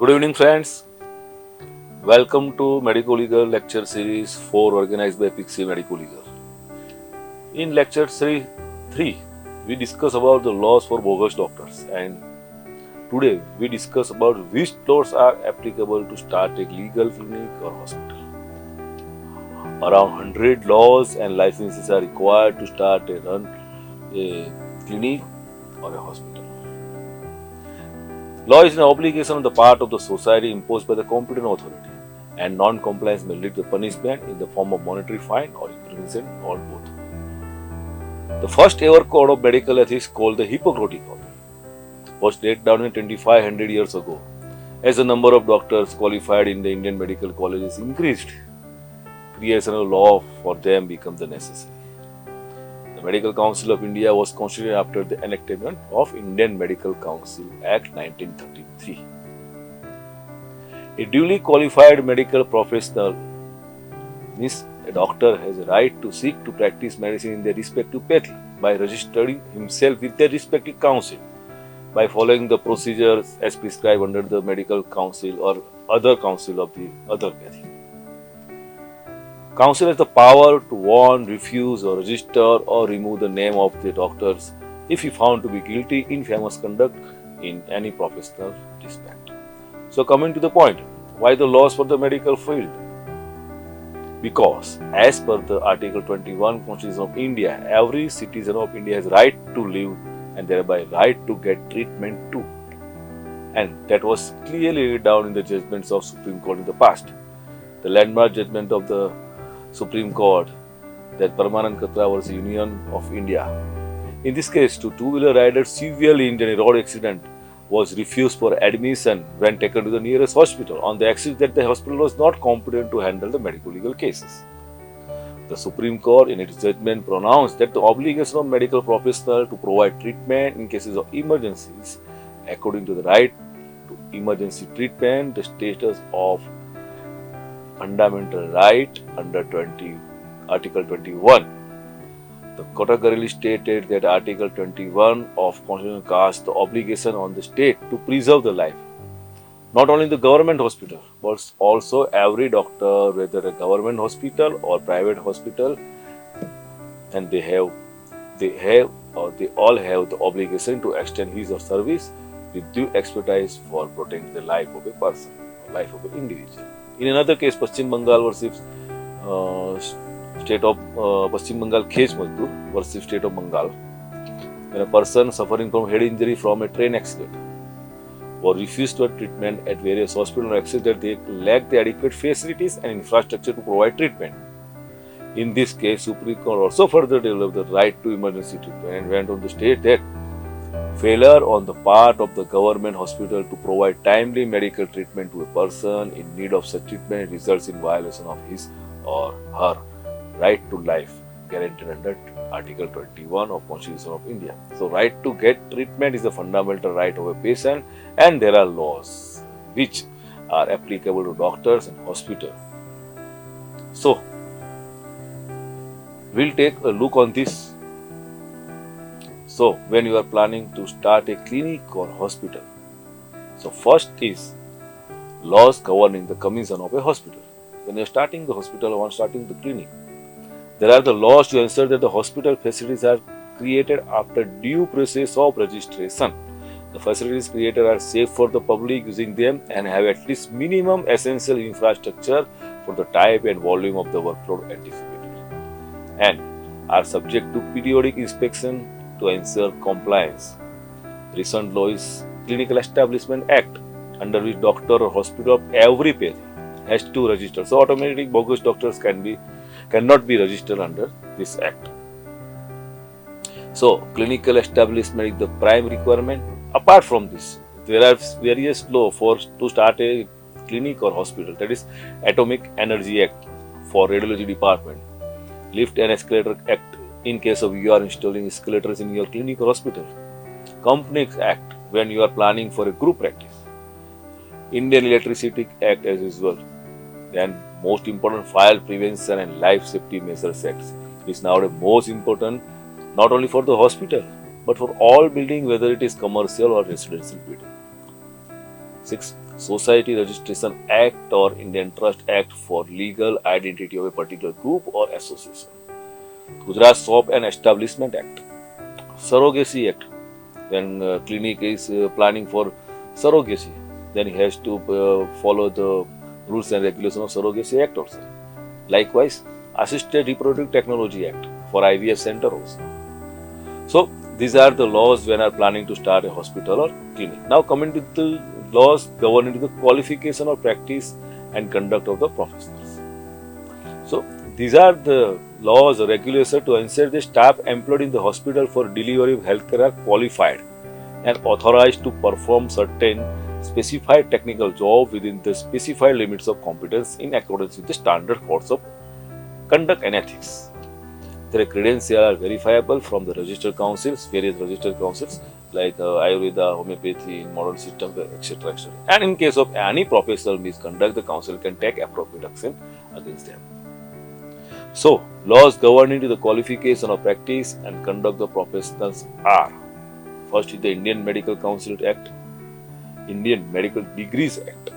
Good evening, friends. Welcome to Medico Legal Lecture Series 4 organized by Pixie Medico Legal. In Lecture Series 3, we discuss about the laws for bogus doctors, and today we discuss about which laws are applicable to start a legal clinic or hospital. Around 100 laws and licenses are required to start and run a clinic or a hospital. Law is an obligation on the part of the society imposed by the competent authority, and non-compliance may lead to punishment in the form of monetary fine or imprisonment or both. The first ever code of medical ethics, called the Hippocratic Code, was laid down in 2500 years ago. As the number of doctors qualified in the Indian medical colleges increased, creation of law for them became the necessary. The Medical Council of India was constituted after the enactment of Indian Medical Council Act 1933. A duly qualified medical professional means a doctor has a right to seek to practice medicine in their respective pathway by registering himself with their respective council, by following the procedures as prescribed under the medical council or other council of the other pathway. Council has the power to warn, refuse or register or remove the name of the doctors if he found to be guilty in infamous conduct in any professional respect. So coming to the point, why the laws for the medical field? Because as per the Article 21 Constitution of India, every citizen of India has right to live and thereby right to get treatment too. And that was clearly laid down in the judgments of Supreme Court in the past. The landmark judgment of the Supreme Court, that Parmanand Katra versus Union of India. In this case, two two-wheeler riders severely injured in a road accident was refused for admission when taken to the nearest hospital on the excuse that the hospital was not competent to handle the medical legal cases. The Supreme Court, in its judgment, pronounced that the obligation of medical professionals to provide treatment in cases of emergencies, according to the right to emergency treatment, the status of fundamental right under Article 21. The categorically stated that Article 21 of Constitution casts the obligation on the state to preserve the life, not only in the government hospital, but also every doctor, whether a government hospital or private hospital, and they all have the obligation to extend his or service with due expertise for protecting the life of a person, life of an individual. In another case, Paschim Bengal versus state of Paschim Bengal Khej Mazdoor versus state of Bengal, when a person suffering from head injury from a train accident or refused to treatment at various hospitals or accidents that they lack the adequate facilities and infrastructure to provide treatment. In this case, Supreme Court also further developed the right to emergency treatment and went on to state that failure on the part of the government hospital to provide timely medical treatment to a person in need of such treatment results in violation of his or her right to life guaranteed under Article 21 of Constitution of India. So, right to get treatment is a fundamental right of a patient, and there are laws which are applicable to doctors and hospitals. So, we'll take a look on this. So, when you are planning to start a clinic or hospital, so first is laws governing the commission of a hospital. When you are starting the hospital or starting the clinic, there are the laws to ensure that the hospital facilities are created after due process of registration. The facilities created are safe for the public using them and have at least minimum essential infrastructure for the type and volume of the workload anticipated, and are subject to periodic inspection to ensure compliance. Recent law is Clinical Establishment Act, under which doctor or hospital of every path has to register. So automatically bogus doctors cannot be registered under this act. So clinical establishment is the prime requirement. Apart from this, there are various laws to start a clinic or hospital. That is Atomic Energy Act for Radiology Department, Lift and Escalator Act in case of you are installing escalators in your clinic or hospital, Companies Act when you are planning for a group practice, Indian Electricity Act as usual, then most important Fire Prevention and Life Safety Measures Act is now the most important not only for the hospital but for all building, whether it is commercial or residential building. 6. Society Registration Act or Indian Trust Act for legal identity of a particular group or association. Gujarat Shop and Establishment Act. Surrogacy Act. When clinic is planning for surrogacy, then he has to follow the rules and regulations of Surrogacy Act also. Likewise, Assisted Reproductive Technology Act for IVF center also. So these are the laws when are planning to start a hospital or clinic. Now coming to the laws governing the qualification or practice and conduct of the professionals. So these are the laws or regulations to ensure the staff employed in the hospital for delivery of healthcare are qualified and authorized to perform certain specified technical job within the specified limits of competence in accordance with the standard codes of conduct and ethics. Their credentials are verifiable from the registered councils, various registered councils like Ayurveda, homeopathy, modern system, etc., etc. And in case of any professional misconduct, the council can take appropriate action against them. So, laws governing to the qualification of practice and conduct of professionals are: first is the Indian Medical Council Act, Indian Medical Degrees Act,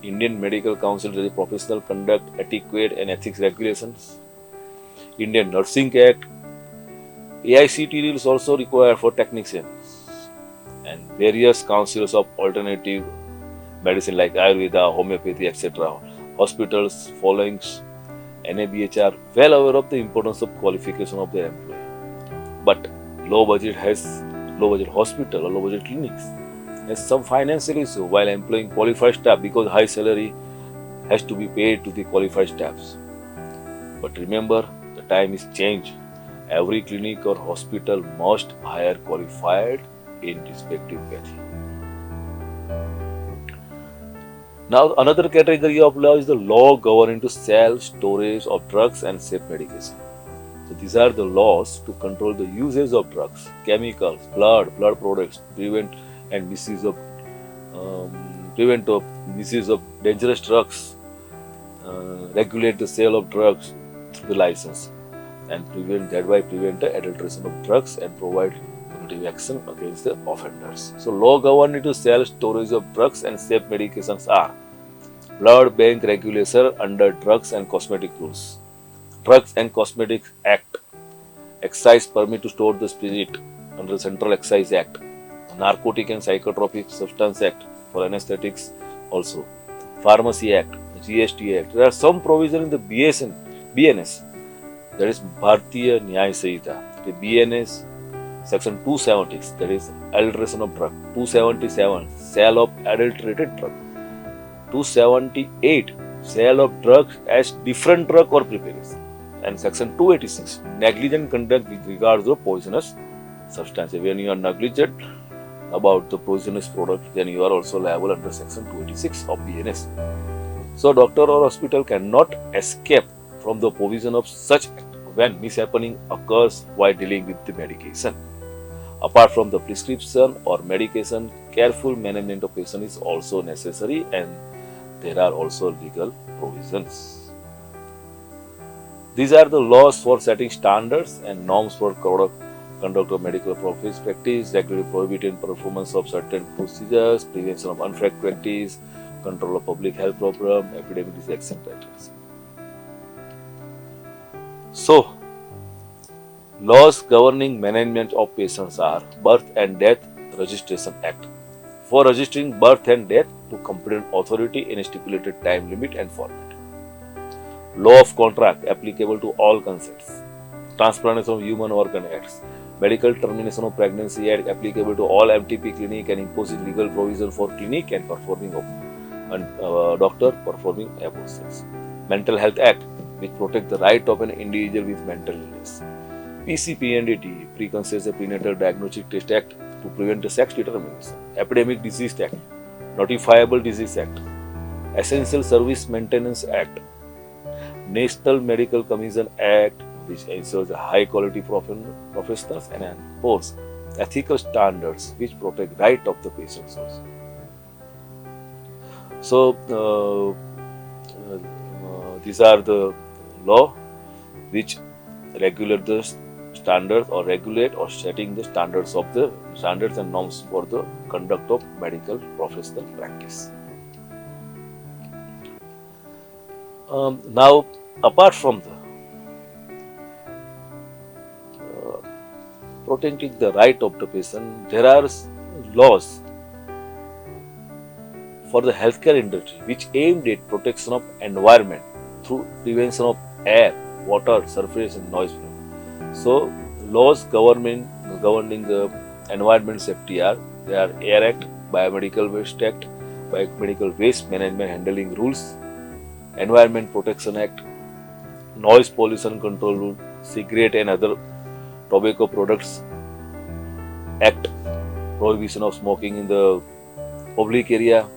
Indian Medical Council is the Professional Conduct, Etiquette and Ethics Regulations, Indian Nursing Act. AICT rules also required for technicians, and various councils of alternative medicine like Ayurveda, homeopathy, etc. Hospitals following NABH are well aware of the importance of qualification of their employee. But low budget hospital or low budget clinics has some financial issue while employing qualified staff because high salary has to be paid to the qualified staffs. But remember, the time is changed. Every clinic or hospital must hire qualified in respective pathy. Now, another category of law is the law governing to sale, storage of drugs and safe medication. So these are the laws to control the usage of drugs, chemicals, blood products, prevent misuse of dangerous drugs, regulate the sale of drugs through the license, and prevent the adulteration of drugs and provide punitive action against the offenders. So law governing to sell, storage of drugs and safe medications are: Blood Bank Regulator under Drugs and Cosmetic Rules, Drugs and Cosmetics Act, Excise Permit to store the spirit under Central Excise Act, Narcotic and Psychotropic Substance Act for anesthetics also, Pharmacy Act, GST Act. There are some provisions in the BNS, that is Bharatiya Nyaya Sanhita. The BNS Section 276, that is adulteration of drug. 277, sale of adulterated drug. 278, sale of drugs as different drug or preparation. And Section 286, negligent conduct with regards to poisonous substance. When you are negligent about the poisonous product, then you are also liable under Section 286 of BNS. So, doctor or hospital cannot escape from the provision of such act when mishappening occurs while dealing with the medication. Apart from the prescription or medication, careful management of patient is also necessary, and there are also legal provisions. These are the laws for setting standards and norms for conduct of medical practice, regularly prohibiting performance of certain procedures, prevention of unfair practice, control of public health problem, epidemic disease, etc. So, laws governing management of patients are Birth and Death Registration Act for registering birth and death to competent authority in a stipulated time limit and format. Law of Contract applicable to all consents. Transplantation of Human Organ Acts. Medical Termination of Pregnancy Act applicable to all MTP clinic and imposing legal provision for clinic and performing doctor performing abortions. Mental Health Act, which protects the right of an individual with mental illness. PCPNDT, Preconceived Prenatal Diagnostic Test Act to prevent the sex determination. Epidemic Disease Act, Notifiable Disease Act, Essential Service Maintenance Act, National Medical Commission Act, which ensures high quality professionals and enforce ethical standards which protect right of the patients also. So, these are the law which regulate the standards or regulate or setting the standards and norms for the conduct of medical professional practice. Now, apart from the protecting the right of the patient, there are laws for the healthcare industry which aimed at protection of environment through prevention of air, water, surface and noise. So laws governing the environment safety are there are Air Act, Biomedical Waste Act, Biomedical Waste Management Handling Rules, Environment Protection Act, Noise Pollution Control Rule, Cigarette and other tobacco products Act, Prohibition of smoking in the public area,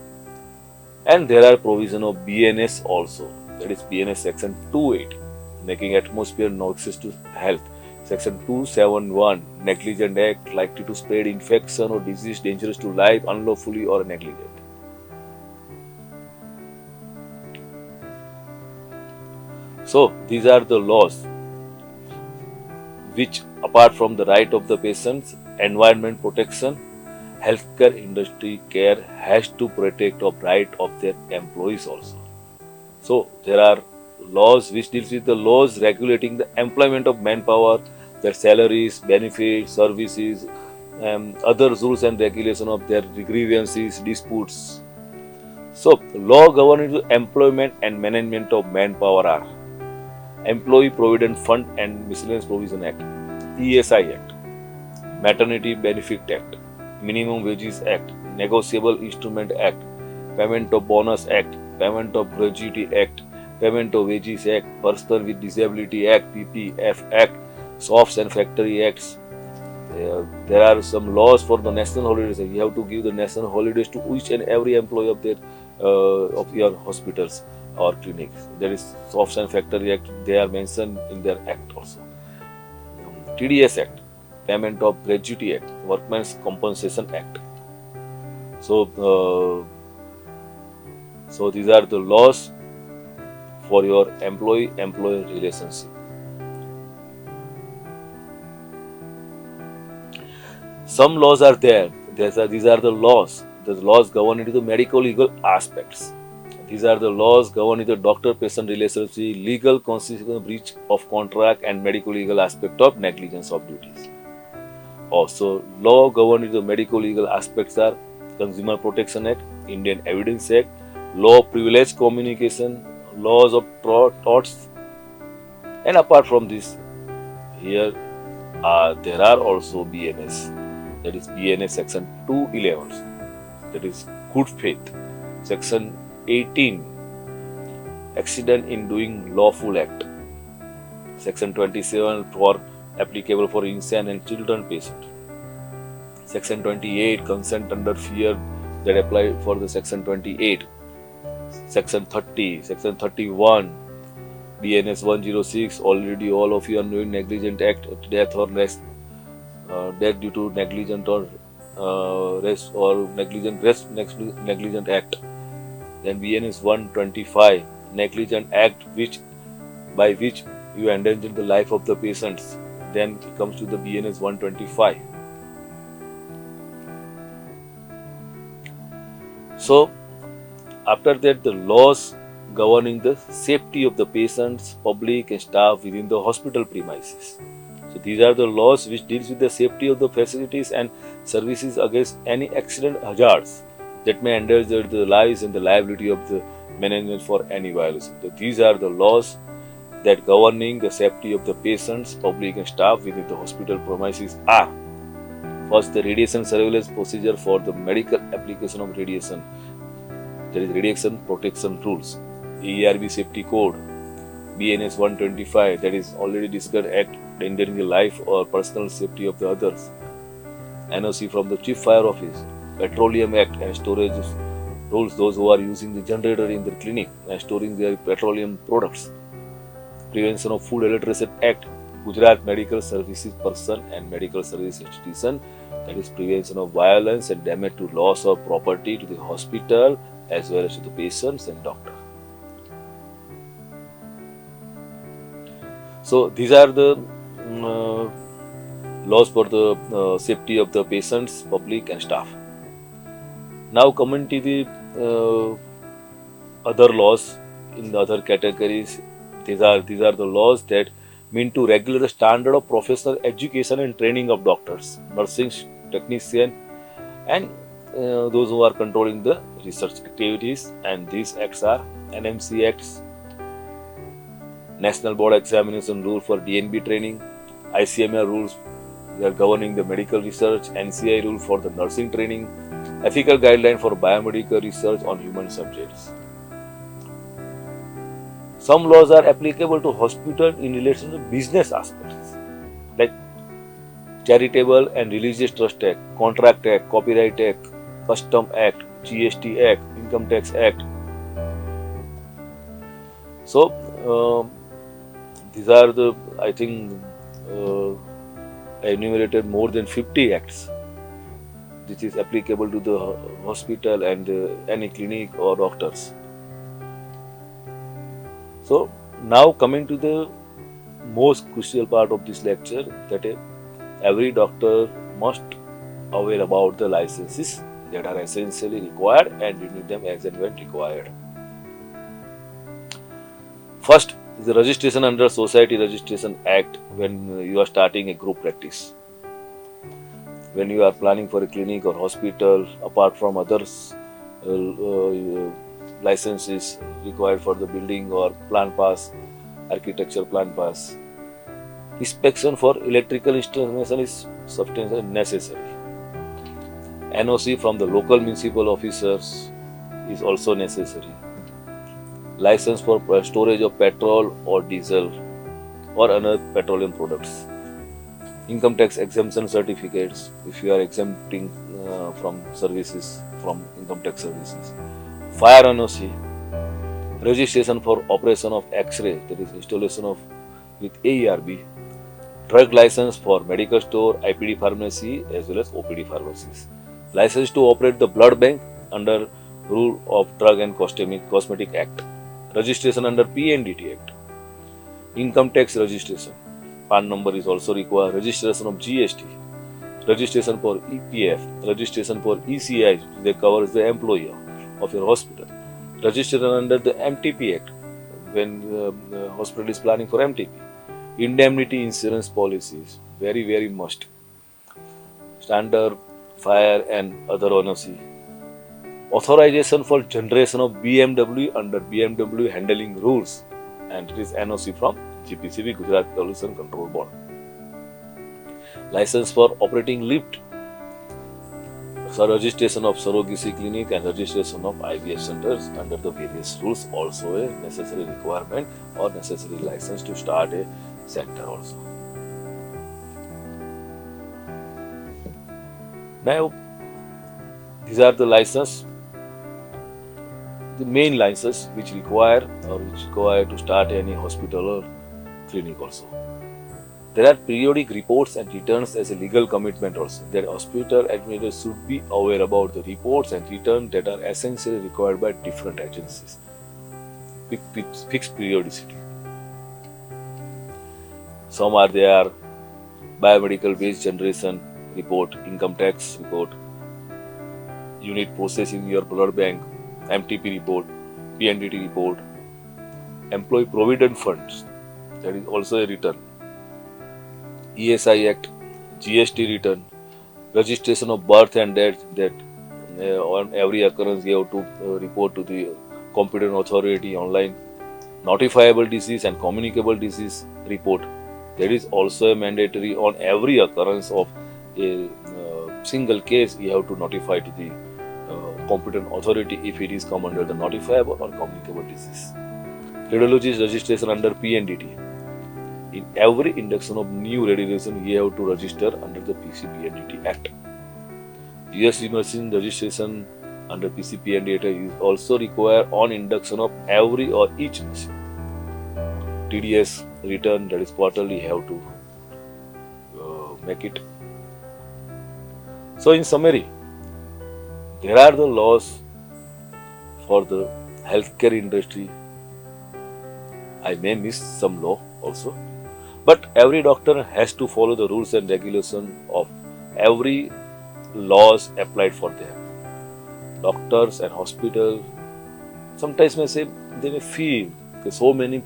and there are provision of BNS also, that is BNS section 28, making atmosphere noxious to health. Section 271, negligent act likely to spread infection or disease dangerous to life unlawfully or negligent. So these are the laws which, apart from the right of the patients, environment protection, healthcare industry care has to protect the right of their employees also. So there are laws which deals with the laws regulating the employment of manpower, their salaries, benefits, services, other rules and regulation of their grievances, disputes. So law governing the employment and management of manpower are Employee Provident Fund and Miscellaneous Provision Act, ESI Act, Maternity Benefit Act, Minimum Wages Act, Negotiable Instrument Act, Payment of Bonus Act, Payment of Gratuity Act, Payment of Wages Act, Person with Disability Act, PPF Act, Softs and Factory Acts. There are some laws for the national holidays. You have to give the national holidays to each and every employee of your hospitals or clinics. There is Softs and Factory Act. They are mentioned in their act also. TDS Act, Payment of Gratuity Act, Workmen's Compensation Act. So these are the laws for your employee-employee relationship. Some laws are there. These are the laws. The laws govern into the medical legal aspects. These are the laws governing the doctor-patient relationship, legal consequence, breach of contract, and medical legal aspect of negligence of duties. Also, law governing the medical legal aspects are Consumer Protection Act, Indian Evidence Act, Law of Privileged Communication, laws of torts, and apart from this, here there are also BNS. That is BNS section 211. That is Good Faith. Section 18, Accident in Doing Lawful Act. Section 27 for applicable for infant and children patient. Section 28, Consent under fear, that apply for the section 28. Section 30, Section 31, BNS 106. Already all of you are knowing negligent act, death or rest, death due to negligent or rest or negligent act. Then BNS 125, negligent act by which you endanger the life of the patients. Then it comes to the BNS 125. So after that, the laws governing the safety of the patients, public and staff within the hospital premises. So these are the laws which deals with the safety of the facilities and services against any accident hazards that may endanger the lives and the liability of the management for any violation. So these are the laws that governing the safety of the patients, public and staff within the hospital premises are: first, the radiation surveillance procedure for the medical application of radiation. There is Radiation Protection Rules, ERB Safety Code, BNS 125, that is already discussed, act endangering the life or personal safety of the others. NOC from the Chief Fire Office, Petroleum Act and storage rules those who are using the generator in their clinic and storing their petroleum products. Prevention of Food Adulteration Act, Gujarat Medical Services Person and Medical Service Institution, that is prevention of violence and damage to loss of property to the hospital as well as to the patients and doctor. So these are the laws for the safety of the patients, public and staff. Now coming to the other laws in the other categories, these are the laws that mean to regulate the standard of professional education and training of doctors, nursing technician, and those who are controlling the research activities. And these acts are NMC Acts, National Board Examination Rule for DNB training, ICMR rules that are governing the medical research, NCI rule for the nursing training, ethical guideline for biomedical research on human subjects. Some laws are applicable to hospital in relation to business aspects, like Charitable and Religious Trust Act, Contract Act, Copyright Act, Custom Act, GST Act, Income Tax Act. So, these are the, I think, I enumerated more than 50 acts which is applicable to the hospital and any clinic or doctors. So, now coming to the most crucial part of this lecture, that every doctor must aware about the licenses that are essentially required and renew them as and when required. First is the registration under Society Registration Act when you are starting a group practice. When you are planning for a clinic or hospital, apart from others licenses required for the building or plan pass, architecture plan pass, inspection for electrical installation is substantially necessary. NOC from the local municipal officers is also necessary. License for storage of petrol or diesel or other petroleum products. Income tax exemption certificates if you are exempting from services, from income tax services. Fire NOC, registration for operation of X-ray, that is installation of with AERB, drug license for medical store, IPD pharmacy as well as OPD pharmacies. License to operate the blood bank under rule of Drug and Cosmetic Act. Registration under PNDT Act. Income tax registration. PAN number is also required. Registration of GST. Registration for EPF. Registration for ECI that covers the employee of your hospital. Registration under the MTP Act when the hospital is planning for MTP. Indemnity insurance policies, very must. Standard, fire and other NOC. Authorization for generation of BMW under BMW handling rules, and it is NOC from GPCB, Gujarat Pollution Control Board. License for operating lift. So registration of surrogacy clinic and registration of IVF centers under the various rules, also a necessary requirement or necessary license to start a center also. Now, these are the license, the main license which require to start any hospital or clinic also. There are periodic reports and returns as a legal commitment also. That hospital administrators should be aware about the reports and returns that are essentially required by different agencies. Fixed periodicity. Some are there: biomedical waste generation report, income tax report, unit process in your blood bank, MTP report, PNDT report, employee provident funds, that is also a return, ESI Act, GST return, registration of birth and death, that on every occurrence you have to report to the competent authority online, notifiable disease and communicable disease report, that is also a mandatory. On every occurrence of a single case you have to notify to the competent authority if it is come under the notifiable or communicable disease. Radiologist registration under PNDT. In every induction of new radiologist, you have to register under the PCPNDT Act. GST machine registration under PCPNDT is also required on induction of every or each machine. TDS return, that is quarterly, have to make it. So in summary, there are the laws for the healthcare industry. I may miss some law also, But every doctor has to follow the rules and regulations of every laws applied for them. Doctors and hospitals sometimes may say they may feel that so many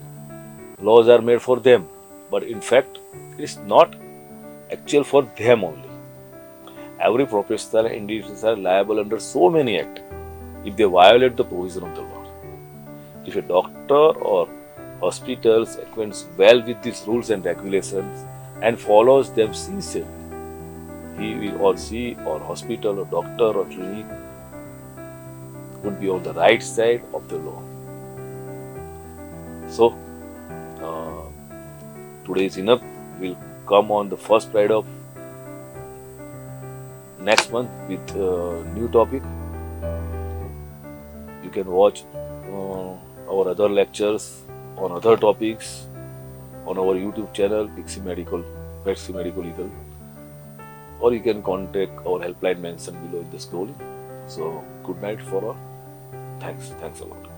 laws are made for them, but in fact it is not actual for them only. Every professional and individuals are liable under so many acts if they violate the provision of the law. If a doctor or hospitals acquaints well with these rules and regulations and follows them sincerely, he will or she or hospital or doctor or clinic would be on the right side of the law. So, uh, today is enough. We'll come on the first Friday of next month with a new topic. You can watch our other lectures on other topics on our YouTube channel, Pixie Medical, Pixie Medical Legal, or you can contact our helpline mentioned below in the scrolling. So, good night for all. Thanks a lot.